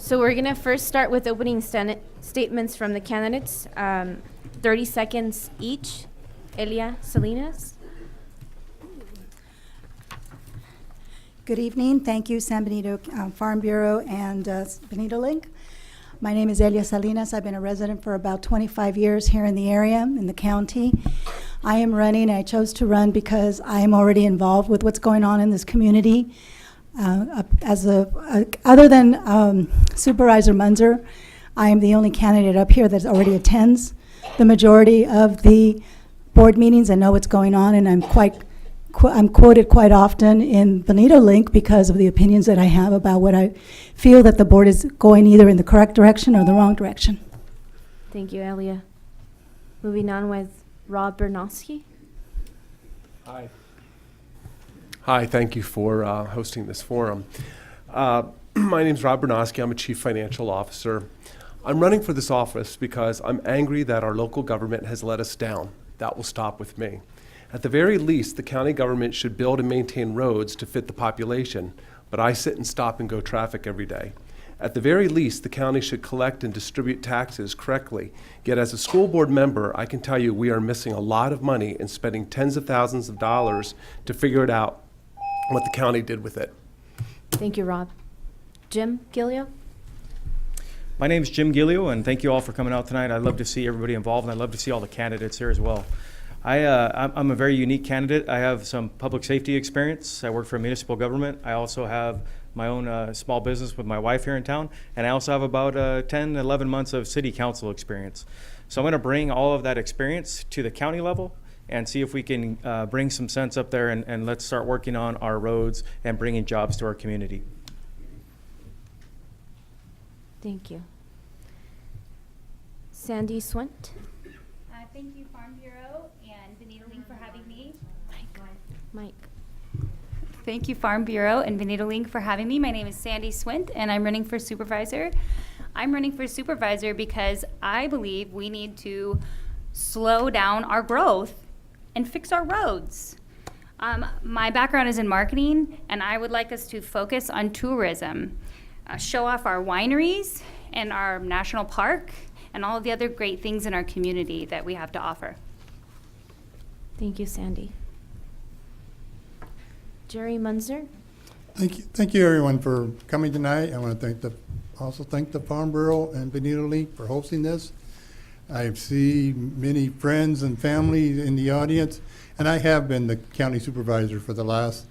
So we're going to first start with opening statements from the candidates. 30 seconds each. Elia Salinas. Good evening. Thank you, San Benito Farm Bureau and Benito Link. My name is Elia Salinas. I've been a resident for about 25 years here in the area, in the county. I am running, and I chose to run because I am already involved with what's going on in this community. Other than Supervisor Munzer, I am the only candidate up here that already attends the majority of the board meetings and know what's going on, and I'm quoted quite often in Benito Link because of the opinions that I have about what I feel that the board is going either in the correct direction or the wrong direction. Thank you, Elia. Moving on with Rob Bernowski. Hi. Hi, thank you for hosting this forum. My name's Rob Bernowski. I'm a chief financial officer. I'm running for this office because I'm angry that our local government has let us down. That will stop with me. At the very least, the county government should build and maintain roads to fit the population, but I sit and stop and go traffic every day. At the very least, the county should collect and distribute taxes correctly. Yet as a school board member, I can tell you we are missing a lot of money and spending tens of thousands of dollars to figure it out what the county did with it. Thank you, Rob. Jim Gilio. My name is Jim Gilio, and thank you all for coming out tonight. I'd love to see everybody involved, and I'd love to see all the candidates here as well. I'm a very unique candidate. I have some public safety experience. I work for municipal government. I also have my own small business with my wife here in town, and I also have about 10, 11 months of city council experience. So I'm going to bring all of that experience to the county level and see if we can bring some sense up there, and let's start working on our roads and bringing jobs to our community. Thank you. Sandy Swint. Thank you, Farm Bureau and Benito Link for having me. Mike. Thank you, Farm Bureau and Benito Link for having me. My name is Sandy Swint, and I'm running for supervisor. I'm running for supervisor because I believe we need to slow down our growth and fix our roads. My background is in marketing, and I would like us to focus on tourism, show off our wineries and our national park, and all of the other great things in our community that we have to offer. Thank you, Sandy. Jerry Munzer. Thank you, everyone, for coming tonight. I want to also thank the Farm Bureau and Benito Link for hosting this. I see many friends and family in the audience, and I have been the county supervisor for the last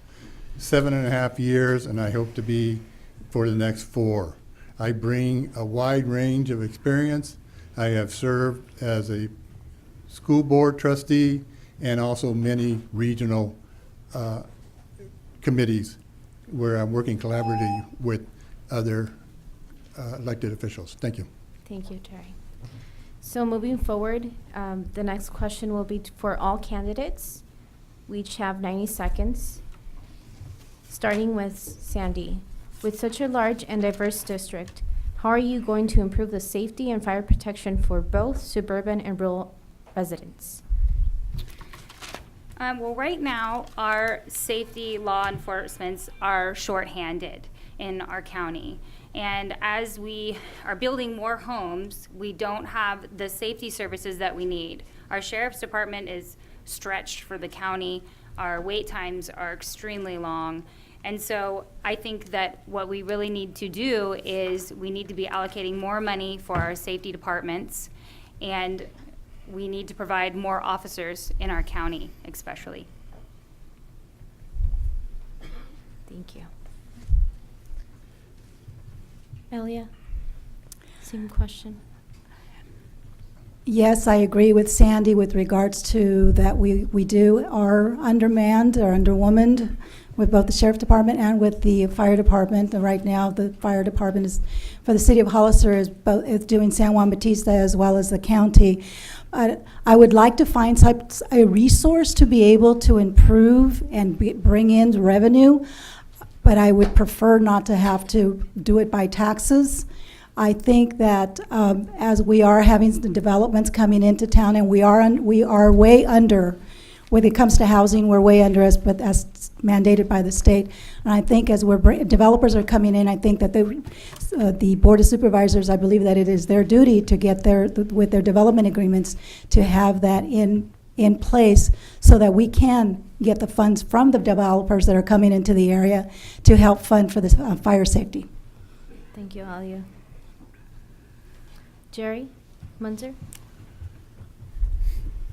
7.5 years, and I hope to be for the next 4. I bring a wide range of experience. I have served as a school board trustee and also many regional committees where I'm working collaboratively with other elected officials. Thank you. Thank you, Jerry. So moving forward, the next question will be for all candidates. We each have 90 seconds. Starting with Sandy. With such a large and diverse district, how are you going to improve the safety and fire protection for both suburban and rural residents? Well, right now, our safety law enforcements are shorthanded in our county. And as we are building more homes, we don't have the safety services that we need. Our sheriff's department is stretched for the county. Our wait times are extremely long. And so I think that what we really need to do is we need to be allocating more money for our safety departments, and we need to provide more officers in our county, especially. Thank you. Elia, same question. Yes, I agree with Sandy with regards to that we are undermanned or underwomaned with both the sheriff department and with the fire department. And right now, the fire department is, for the city of Hollister, is doing San Juan Bautista as well as the county. I would like to find a resource to be able to improve and bring in revenue, but I would prefer not to have to do it by taxes. I think that as we are having the developments coming into town, and we are way under when it comes to housing, we're way under us. But as mandated by the state. And I think as developers are coming in, I think that the Board of Supervisors, I believe that it is their duty to get with their development agreements, to have that in place so that we can get the funds from the developers that are coming into the area to help fund for the fire safety. Thank you, Alia. Jerry Munzer?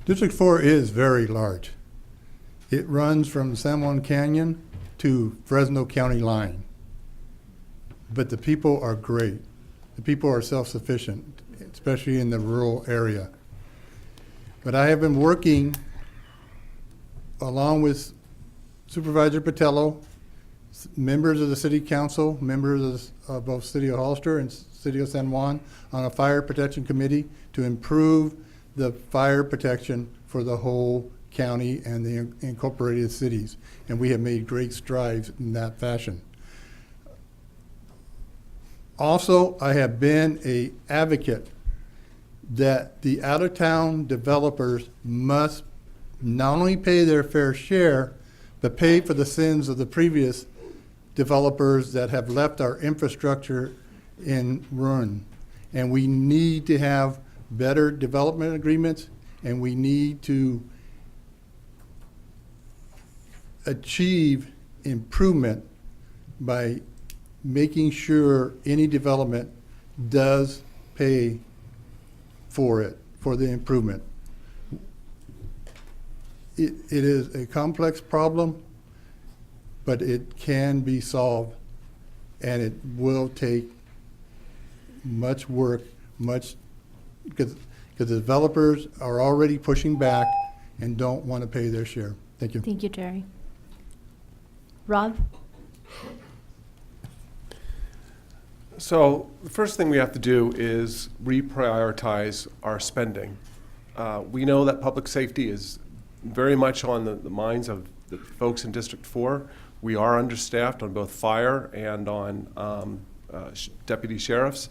District 4 is very large. It runs from San Juan Canyon to Fresno County line. But the people are great. The people are self-sufficient, especially in the rural area. But I have been working along with Supervisor Patello, members of the City Council, members of both City of Hollister and City of San Juan, on a fire protection committee to improve the fire protection for the whole county and the incorporated cities. And we have made great strides in that fashion. Also, I have been an advocate that the out-of-town developers must not only pay their fair share, but pay for the sins of the previous developers that have left our infrastructure in ruin. And we need to have better development agreements, and we need to achieve improvement by making sure any development does pay for it, for the improvement. It is a complex problem, but it can be solved, and it will take much work, because the developers are already pushing back and don't want to pay their share. Thank you. Thank you, Jerry. Rob? So the first thing we have to do is reprioritize our spending. We know that public safety is very much on the minds of the folks in District 4. We are understaffed on both fire and on deputy sheriffs.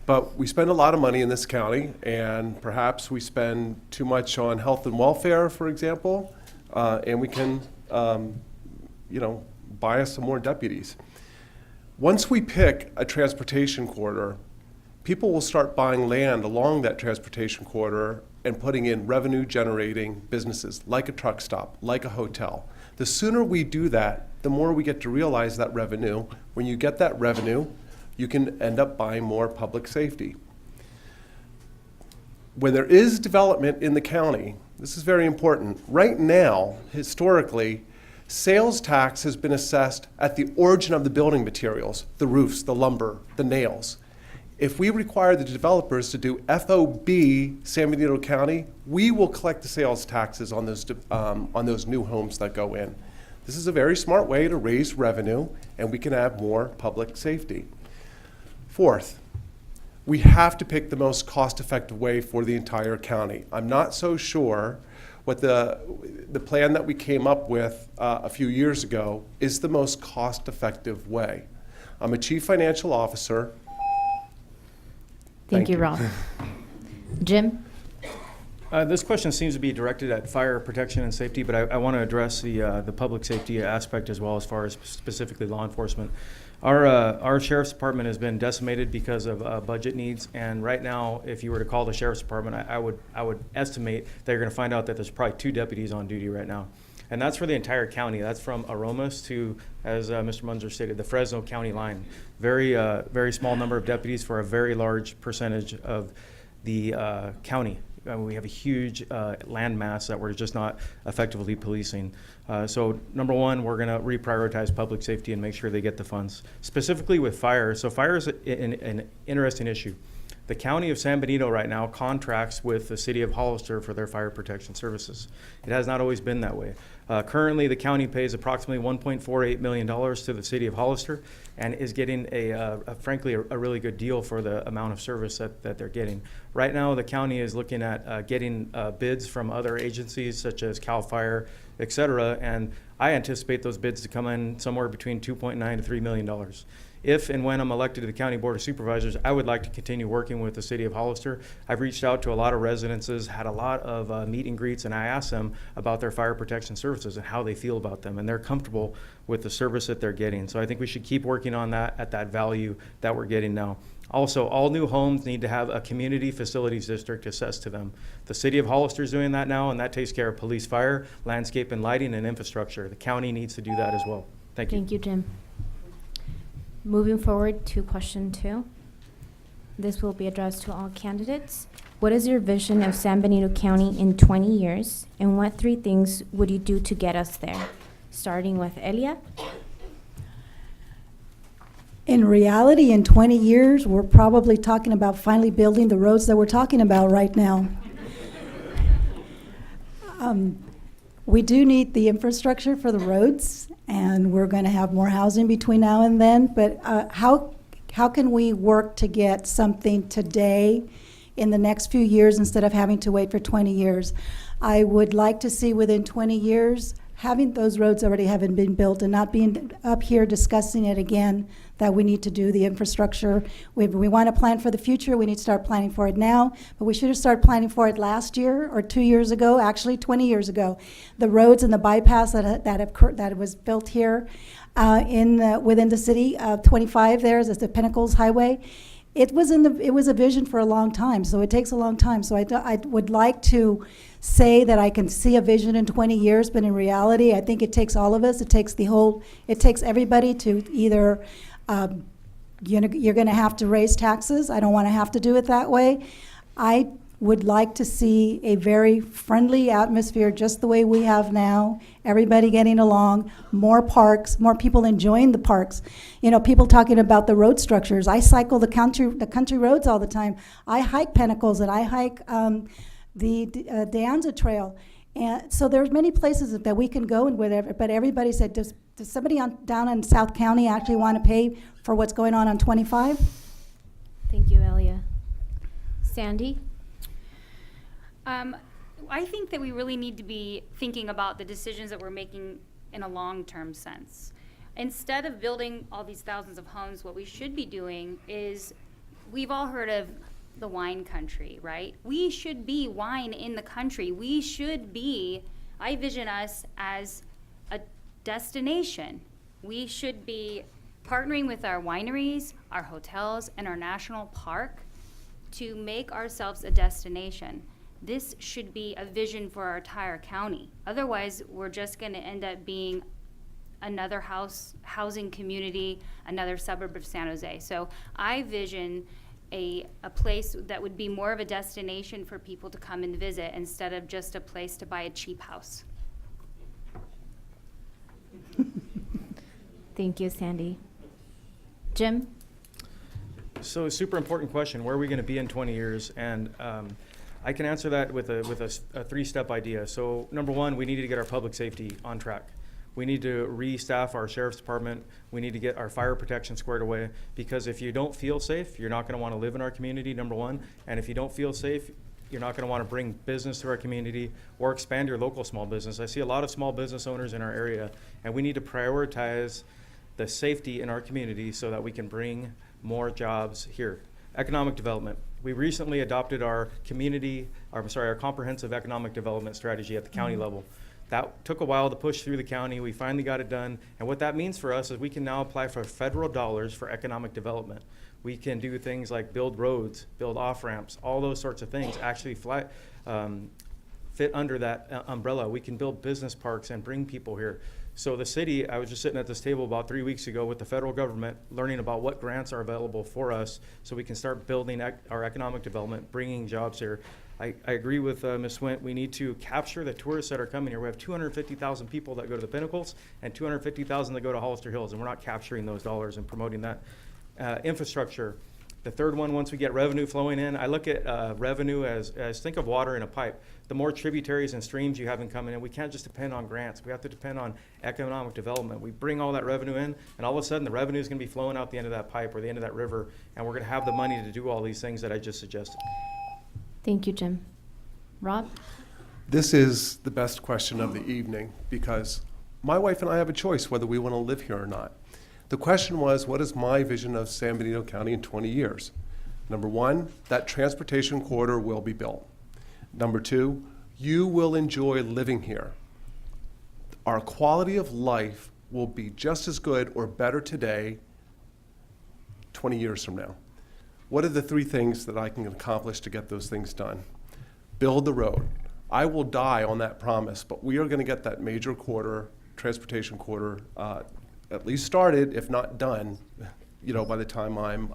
But we spend a lot of money in this county, and perhaps we spend too much on health and welfare, for example, and we can, buy us some more deputies. Once we pick a transportation corridor, people will start buying land along that transportation corridor and putting in revenue-generating businesses, like a truck stop, like a hotel. The sooner we do that, the more we get to realize that revenue. When you get that revenue, you can end up buying more public safety. When there is development in the county, this is very important. Right now, historically, sales tax has been assessed at the origin of the building materials, the roofs, the lumber, the nails. If we require the developers to do FOB San Benito County, we will collect the sales taxes on those new homes that go in. This is a very smart way to raise revenue, and we can have more public safety. Fourth, we have to pick the most cost-effective way for the entire county. I'm not so sure what the plan that we came up with a few years ago is the most cost-effective way. I'm a chief financial officer. Thank you, Rob. Jim? This question seems to be directed at fire protection and safety, but I want to address the public safety aspect as well, as far as specifically law enforcement. Our sheriff's department has been decimated because of budget needs, and right now, if you were to call the sheriff's department, I would estimate that you're going to find out that there's probably 2 deputies on duty right now. And that's for the entire county. That's from Aromas to, as Mr. Munzer stated, the Fresno County line. Very small number of deputies for a very large percentage of the county. We have a huge land mass that we're just not effectively policing. So number one, we're going to reprioritize public safety and make sure they get the funds. Specifically with fire, so fire is an interesting issue. The county of San Benito right now contracts with the city of Hollister for their fire protection services. It has not always been that way. Currently, the county pays approximately $1.48 million to the city of Hollister and is getting frankly, a really good deal for the amount of service that they're getting. Right now, the county is looking at getting bids from other agencies such as CAL FIRE, et cetera, and I anticipate those bids to come in somewhere between $2.9 to $3 million. If and when I'm elected to the County Board of Supervisors, I would like to continue working with the city of Hollister. I've reached out to a lot of residences, had a lot of meet and greets, and I asked them about their fire protection services and how they feel about them, and they're comfortable with the service that they're getting. So I think we should keep working on that at that value that we're getting now. Also, all new homes need to have a community facilities district assessed to them. The city of Hollister is doing that now, and that takes care of police, fire, landscape and lighting, and infrastructure. The county needs to do that as well. Thank you. Thank you, Jim. Moving forward to question 2. This will be addressed to all candidates. What is your vision of San Benito County in 20 years, and what 3 things would you do to get us there? Starting with Elia. In reality, in 20 years, we're probably talking about finally building the roads that we're talking about right now. We do need the infrastructure for the roads, and we're going to have more housing between now and then. But how can we work to get something today in the next few years instead of having to wait for 20 years? I would like to see within 20 years having those roads already having been built and not being up here discussing it again, that we need to do the infrastructure. We want to plan for the future, we need to start planning for it now, but we should have started planning for it last year or 2 years ago, actually 20 years ago. The roads and the bypass that was built here within the city, 25 there is the Pinnacles Highway. It was a vision for a long time, so it takes a long time. So I would like to say that I can see a vision in 20 years, but in reality, I think it takes all of us. It takes everybody to either, you're going to have to raise taxes. I don't want to have to do it that way. I would like to see a very friendly atmosphere, just the way we have now, everybody getting along, more parks, more people enjoying the parks. You know, people talking about the road structures. I cycle the country roads all the time. I hike Pinnacles and I hike the Deanza Trail. And so there's many places that we can go and whatever, but everybody said, does somebody down in South County actually want to pay for what's going on 25? Thank you, Elia. Sandy? I think that we really need to be thinking about the decisions that we're making in a long-term sense. Instead of building all these thousands of homes, what we should be doing is, we've all heard of the wine country, right? We should be wine in the country. We should be, I vision us as a destination. We should be partnering with our wineries, our hotels, and our national park to make ourselves a destination. This should be a vision for our entire county. Otherwise, we're just going to end up being another housing community, another suburb of San Jose. So I vision a place that would be more of a destination for people to come and visit instead of just a place to buy a cheap house. Thank you, Sandy. Jim? So a super important question, where are we going to be in 20 years? And I can answer that with a 3-step idea. So number 1, we need to get our public safety on track. We need to restaff our sheriff's department. We need to get our fire protection squared away, because if you don't feel safe, you're not going to want to live in our community, number 1. And if you don't feel safe, you're not going to want to bring business to our community or expand your local small business. I see a lot of small business owners in our area, and we need to prioritize the safety in our community so that we can bring more jobs here. Economic development. We recently adopted our comprehensive economic development strategy at the county level. That took a while to push through the county. We finally got it done. And what that means for us is we can now apply for federal dollars for economic development. We can do things like build roads, build off-ramps, all those sorts of things actually fit under that umbrella. We can build business parks and bring people here. So the city, I was just sitting at this table about 3 weeks ago with the federal government, learning about what grants are available for us so we can start building our economic development, bringing jobs here. I agree with Ms. Swint. We need to capture the tourists that are coming here. We have 250,000 people that go to the Pinnacles and 250,000 that go to Hollister Hills, and we're not capturing those dollars and promoting that. Infrastructure. The third one, once we get revenue flowing in, I look at revenue as think of water in a pipe. The more tributaries and streams you have in coming in, we can't just depend on grants. We have to depend on economic development. We bring all that revenue in, and all of a sudden the revenue is going to be flowing out the end of that pipe or the end of that river, and we're going to have the money to do all these things that I just suggested. Thank you, Jim. Rob? This is the best question of the evening, because my wife and I have a choice whether we want to live here or not. The question was, what is my vision of San Benito County in 20 years? Number one, that transportation corridor will be built. Number two, you will enjoy living here. Our quality of life will be just as good or better today, 20 years from now. What are the three things that I can accomplish to get those things done? Build the road. I will die on that promise, but we are going to get that major corridor, transportation corridor, at least started, if not done, by the time I'm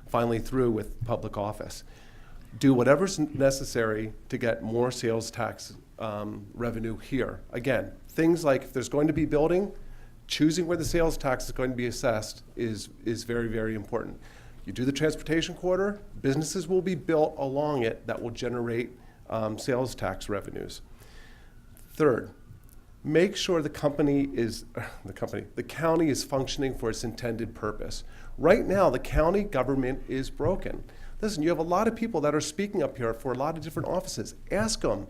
finally through with public office. Do whatever's necessary to get more sales tax revenue here. Again, things like if there's going to be building, choosing where the sales tax is going to be assessed is very, very important. You do the transportation corridor, businesses will be built along it that will generate sales tax revenues. Third, make sure the county is functioning for its intended purpose. Right now, the county government is broken. Listen, you have a lot of people that are speaking up here for a lot of different offices. Ask them,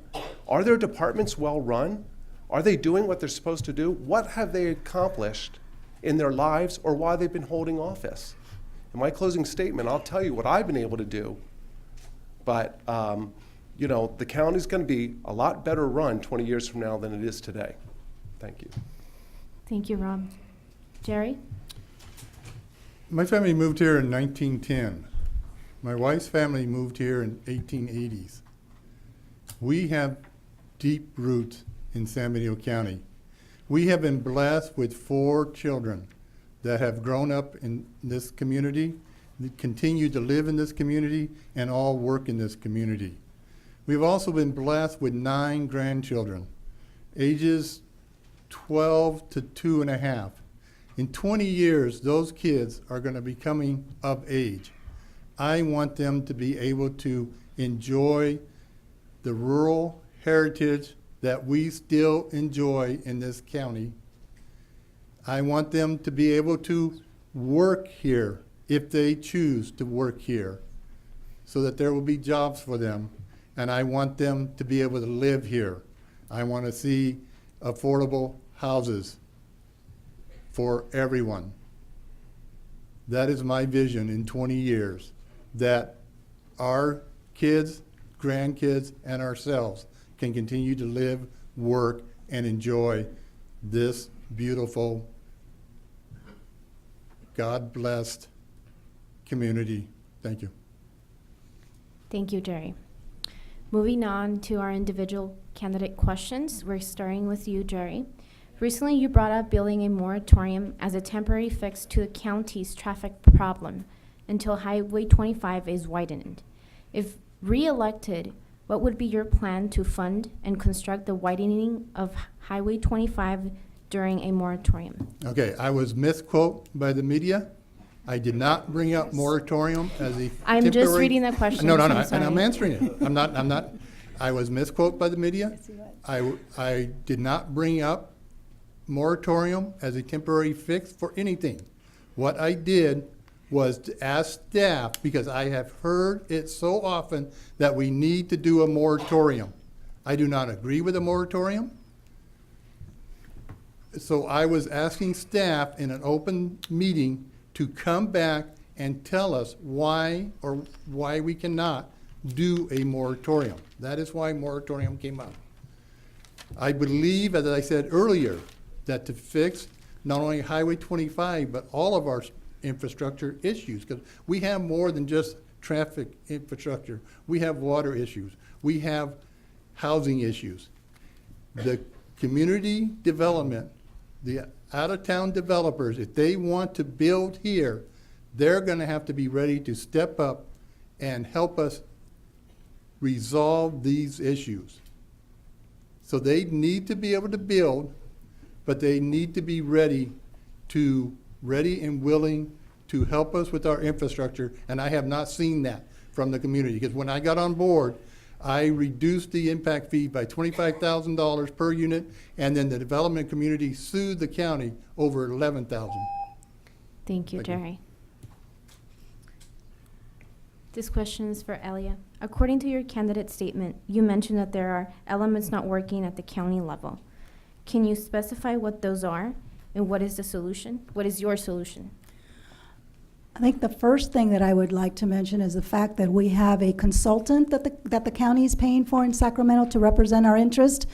are their departments well run? Are they doing what they're supposed to do? What have they accomplished in their lives or while they've been holding office? In my closing statement, I'll tell you what I've been able to do, but the county's going to be a lot better run 20 years from now than it is today. Thank you. Thank you, Rob. Jerry? My family moved here in 1910. My wife's family moved here in 1880s. We have deep roots in San Benito County. We have been blessed with 4 children that have grown up in this community, that continue to live in this community, and all work in this community. We've also been blessed with 9 grandchildren, ages 12 to 2.5. In 20 years, those kids are going to be coming of age. I want them to be able to enjoy the rural heritage that we still enjoy in this county. I want them to be able to work here if they choose to work here, so that there will be jobs for them. And I want them to be able to live here. I want to see affordable houses for everyone. That is my vision in 20 years, that our kids, grandkids, and ourselves can continue to live, work, and enjoy this beautiful, God-blessed community. Thank you. Thank you, Jerry. Moving on to our individual candidate questions. We're starting with you, Jerry. Recently, you brought up building a moratorium as a temporary fix to the county's traffic problem until Highway 25 is widened. If re-elected, what would be your plan to fund and construct the widening of Highway 25 during a moratorium? Okay, I was misquoted by the media. I did not bring up moratorium as a I'm temporary. just reading the question. No, I'm and sorry. I'm answering it. I'm not, I was misquoted by the media. I did not bring up moratorium as a temporary fix for anything. What I did was to ask staff, because I have heard it so often that we need to do a moratorium. I do not agree with a moratorium. So I was asking staff in an open meeting to come back and tell us why we cannot do a moratorium. That is why moratorium came up. I believe, as I said earlier, that to fix not only Highway 25, but all of our infrastructure issues, because we have more than just traffic infrastructure. We have water issues. We have housing issues. The community development, the out-of-town developers, if they want to build here, they're going to have to be ready to step up and help us resolve these issues. So they need to be able to build, but they need to be ready and willing to help us with our infrastructure, and I have not seen that from the community, because when I got on board, I reduced the impact fee by $25,000 per unit, and then the development community sued the county over $11,000. Thank you, Jerry. This question is for Elia. According to your candidate statement, you mentioned that there are elements not working at the county level. Can you specify what those are? And what is the solution? What is your solution? I think the first thing that I would like to mention is the fact that we have a consultant that the county is paying for in Sacramento to represent our interest.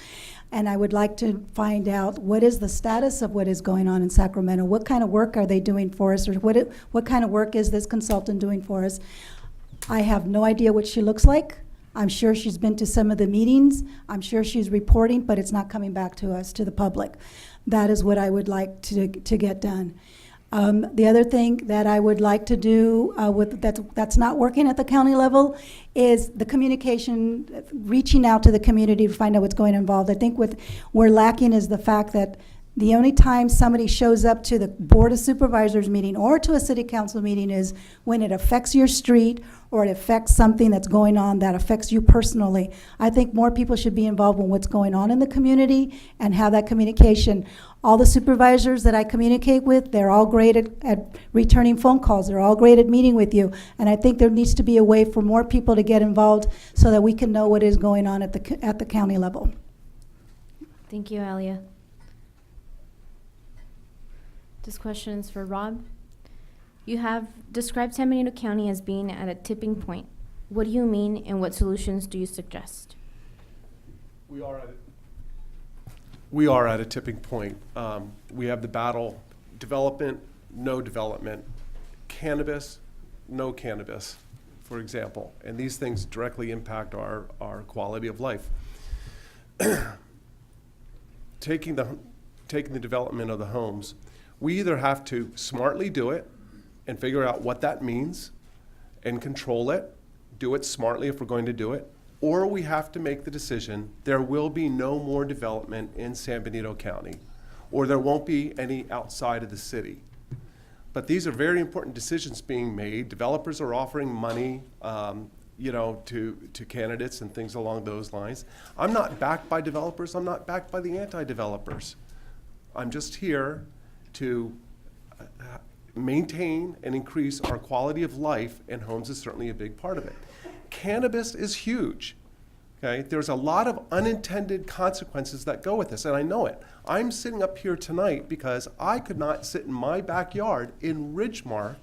And I would like to find out what is the status of what is going on in Sacramento. What kind of work are they doing for us, or what kind of work is this consultant doing for us? I have no idea what she looks like. I'm sure she's been to some of the meetings. I'm sure she's reporting, but it's not coming back to us, to the public. That is what I would like to get done. The other thing that I would like to do that's not working at the county level is the communication, reaching out to the community to find out what's going on involved. I think what we're lacking is the fact that the only time somebody shows up to the Board of Supervisors meeting or to a city council meeting is when it affects your street or it affects something that's going on that affects you personally. I think more people should be involved in what's going on in the community and have that communication. All the supervisors that I communicate with, they're all great at returning phone calls. They're all great at meeting with you. And I think there needs to be a way for more people to get involved so that we can know what is going on at the county level. Thank you, Alia. This question is for Rob. You have described San Benito County as being at a tipping point. What do you mean, and what solutions do you suggest? We are at a tipping point. We have the battle: development, no development; cannabis, no cannabis, for example. And these things directly impact our quality of life. Taking the development of the homes, we either have to smartly do it and figure out what that means and control it, do it smartly if we're going to do it, or we have to make the decision there will be no more development in San Benito County, or there won't be any outside of the city. But these are very important decisions being made. Developers are offering money to candidates and things along those lines. I'm not backed by developers. I'm not backed by the anti-developers. I'm just here to maintain and increase our quality of life, and homes is certainly a big part of it. Cannabis is huge. Okay? There's a lot of unintended consequences that go with this, and I know it. I'm sitting up here tonight because I could not sit in my backyard in Ridgemark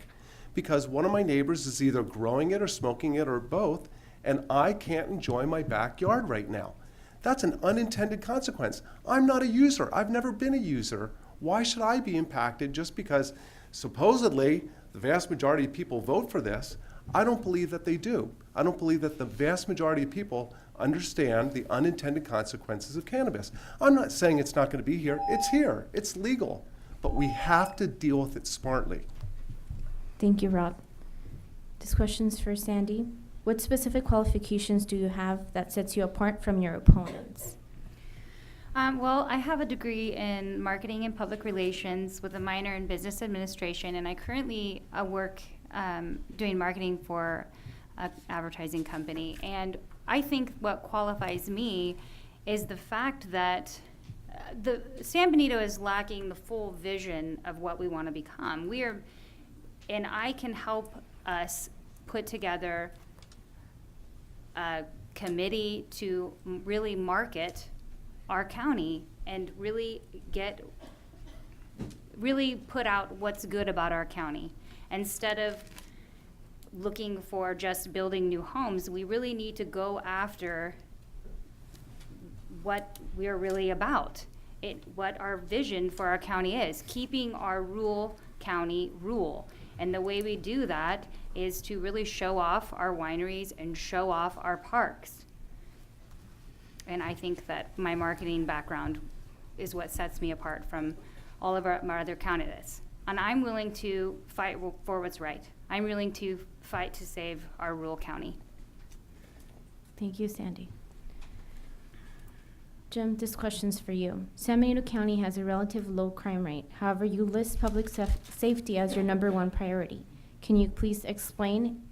because one of my neighbors is either growing it or smoking it or both, and I can't enjoy my backyard right now. That's an unintended consequence. I'm not a user. I've never been a user. Why should I be impacted just because supposedly the vast majority of people vote for this? I don't believe that they do. I don't believe that the vast majority of people understand the unintended consequences of cannabis. I'm not saying it's not going to be here. It's here. It's legal. But we have to deal with it smartly. Thank you, Rob. This question's for Sandy. What specific qualifications do you have that sets you apart from your opponents? Well, I have a degree in marketing and public relations with a minor in business administration, and I currently work doing marketing for an advertising company. And I think what qualifies me is the fact that the San Benito is lacking the full vision of what we want to become. And I can help us put together a committee to really market our county and really put out what's good about our county. Instead of looking for just building new homes, we really need to go after what we're really about. What our vision for our county is, keeping our rural county rural. And the way we do that is to really show off our wineries and show off our parks. And I think that my marketing background is what sets me apart from all of my other candidates. And I'm willing to fight for what's right. I'm willing to fight to save our rural county. Thank you, Sandy. Jim, this question's for you. San Benito County has a relative low crime rate. However, you list public safety as your #1 priority. Can you please explain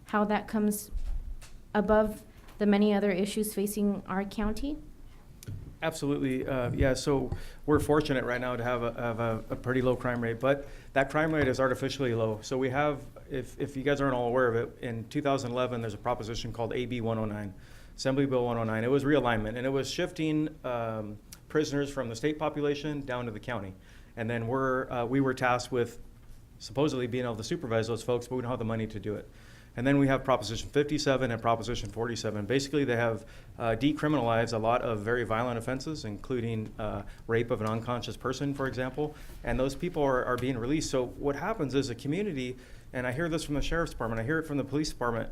how that comes above the many other issues facing our county? Absolutely. Yeah, so we're fortunate right now to have a pretty low crime rate, but that crime rate is artificially low. So we have, if you guys aren't all aware of it, in 2011, there's a proposition called AB 109, Assembly Bill 109. It was realignment, and it was shifting prisoners from the state population down to the county. And then we were tasked with supposedly being able to supervise those folks, but we don't have the money to do it. And then we have Proposition 57 and Proposition 47. Basically, they have decriminalized a lot of very violent offenses, including rape of an unconscious person, for example. And those people are being released. So what happens is a community, and I hear this from the Sheriff's Department, I hear it from the Police Department,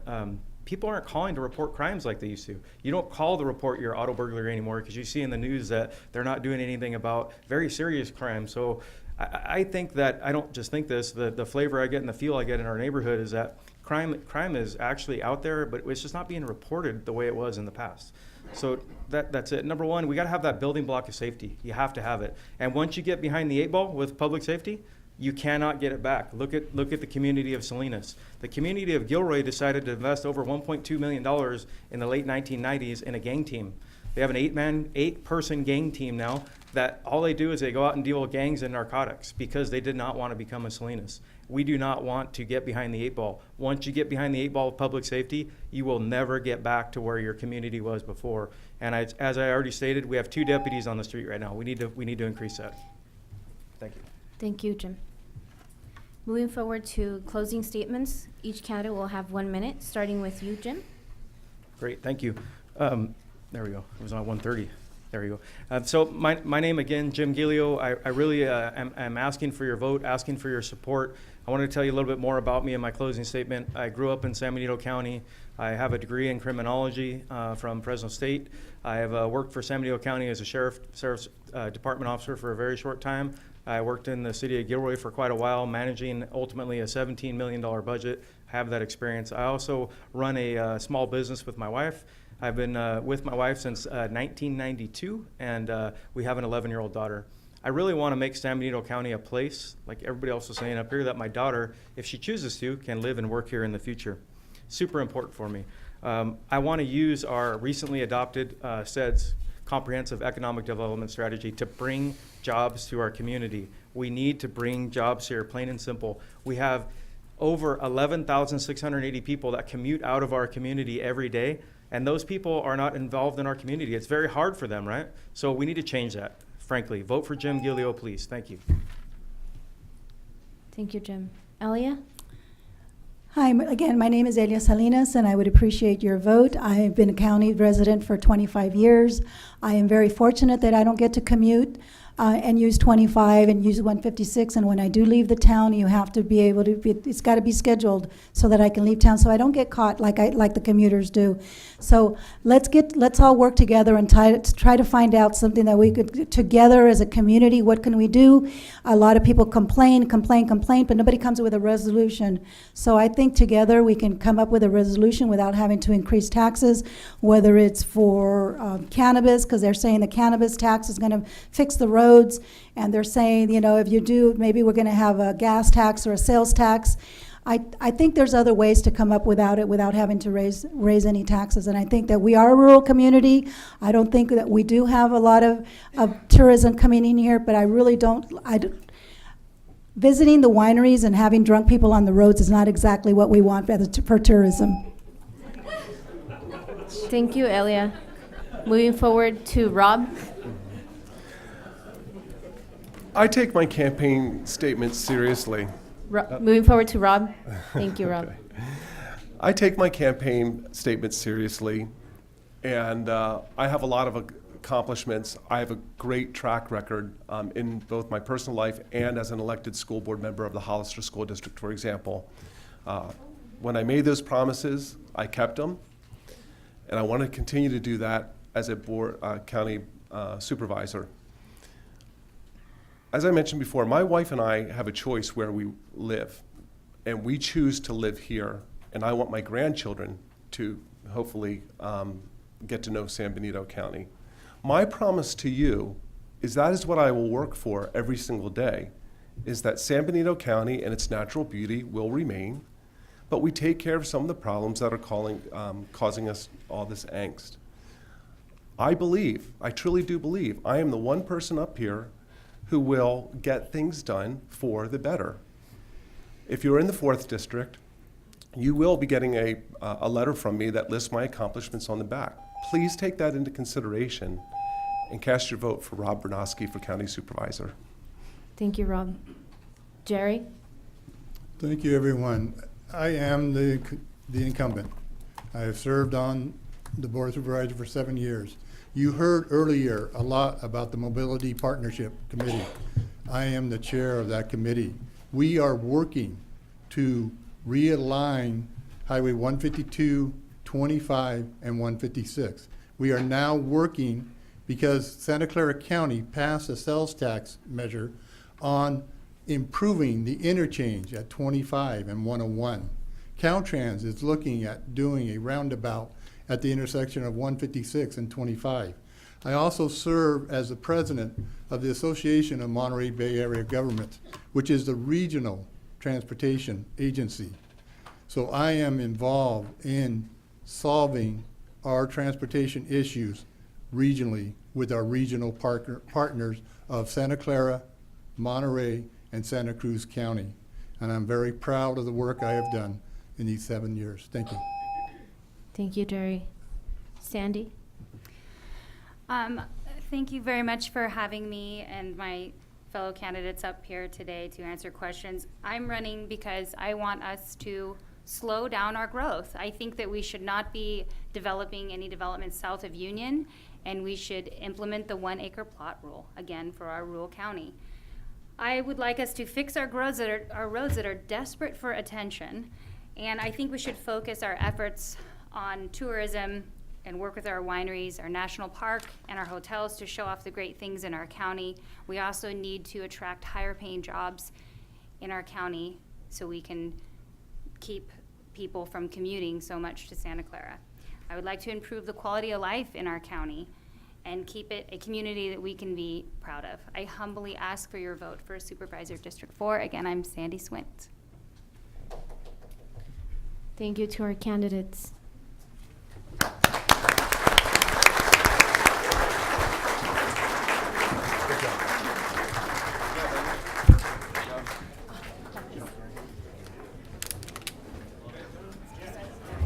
people aren't calling to report crimes like they used to. You don't call to report your auto burglary anymore because you see in the news that they're not doing anything about very serious crimes. So I think that, I don't just think this, the flavor I get and the feel I get in our neighborhood is that crime is actually out there, but it's just not being reported the way it was in the past. So that's it. Number one, we got to have that building block of safety. You have to have it. And once you get behind the 8 ball with public safety, you cannot get it back. Look at the community of Salinas. The community of Gilroy decided to invest over $1.2 million in the late 1990s in a gang team. They have an 8-person gang team now that all they do is they go out and deal with gangs and narcotics because they did not want to become a Salinas. We do not want to get behind the 8 ball. Once you get behind the 8 ball of public safety, you will never get back to where your community was before. And as I already stated, we have 2 deputies on the street right now. We need to increase that. Thank you. Thank you, Jim. Moving forward to closing statements, each candidate will have 1 minute, starting with you, Jim. Great, thank you. There we go. It was on 1:30. There we go. So my name again, Jim Gilio. I really am asking for your vote, asking for your support. I want to tell you a little bit more about me in my closing statement. I grew up in San Benito County. I have a degree in criminology from Fresno State. I have worked for San Benito County as a sheriff's department officer for a very short time. I worked in the city of Gilroy for quite a while, managing ultimately a $17 million budget. I have that experience. I also run a small business with my wife. I've been with my wife since 1992, and we have an 11-year-old daughter. I really want to make San Benito County a place, like everybody else was saying up here, that my daughter, if she chooses to, can live and work here in the future. Super important for me. I want to use our recently adopted SEDS, Comprehensive Economic Development Strategy, to bring jobs to our community. We need to bring jobs here, plain and simple. We have over 11,680 people that commute out of our community every day, and those people are not involved in our community. It's very hard for them, right? So we need to change that, frankly. Vote for Jim Gilio, please. Thank you. Thank you, Jim. Elia? Hi, again, my name is Elia Salinas, and I would appreciate your vote. I have been a county resident for 25 years. I am very fortunate that I don't get to commute and use 25 and use 156, and when I do leave the town, you have to be able to, it's got to be scheduled so that I can leave town, so I don't get caught like the commuters do. So let's all work together and try to find out something that we could, together as a community, what can we do? A lot of people complain, but nobody comes up with a resolution. So I think together we can come up with a resolution without having to increase taxes, whether it's for cannabis, because they're saying the cannabis tax is going to fix the roads, and they're saying, you know, if you do, maybe we're going to have a gas tax or a sales tax. I think there's other ways to come up without having to raise any taxes. And I think that we are a rural community. I don't think that we do have a lot of tourism coming in here, but I really don't. Visiting the wineries and having drunk people on the roads is not exactly what we want for tourism. Thank you, Elia. Moving forward to Rob. I take my campaign statement seriously. Moving forward to Rob. Thank you, Rob. Okay. I take my campaign statement seriously, and I have a lot of accomplishments. I have a great track record in both my personal life and as an elected school board member of the Hollister School District, for example. When I made those promises, I kept them, and I want to continue to do that as a county supervisor. As I mentioned before, my wife and I have a choice where we live, and we choose to live here, and I want my grandchildren to hopefully get to know San Benito County. My promise to you is that is what I will work for every single day, is that San Benito County and its natural beauty will remain, but we take care of some of the problems that are causing us all this angst. I truly do believe, I am the one person up here who will get things done for the better. If you're in the 4th District, you will be getting a letter from me that lists my accomplishments on the back. Please take that into consideration and cast your vote for Rob Bernosky for County Supervisor. Thank you, Rob. Jerry? Thank you, everyone. I am the incumbent. I have served on the Board of Supervisors for 7 years. You heard earlier a lot about the Mobility Partnership Committee. I am the chair of that committee. We are working to realign Highway 152, 25, and 156. We are now working because Santa Clara County passed a sales tax measure on improving the interchange at 25 and 101. Caltrans is looking at doing a roundabout at the intersection of 156 and 25. I also serve as the president of the Association of Monterey Bay Area Governments, which is the regional transportation agency. So I am involved in solving our transportation issues regionally with our regional partners of Santa Clara, Monterey, and Santa Cruz County. And I'm very proud of the work I have done in these 7 years. Thank you. Thank you, Jerry. Sandy? Thank you very much for having me and my fellow candidates up here today to answer questions. I'm running because I want us to slow down our growth. I think that we should not be developing any development south of Union, and we should implement the 1 acre plot rule, again, for our rural county. I would like us to fix our roads that are desperate for attention, and I think we should focus our efforts on tourism and work with our wineries, our national park, and our hotels to show off the great things in our county. We also need to attract higher paying jobs in our county so we can keep people from commuting so much to Santa Clara. I would like to improve the quality of life in our county and keep it a community that we can be proud of. I humbly ask for your vote for Supervisor District 4. Again, I'm Sandy Swint. Thank you to our candidates.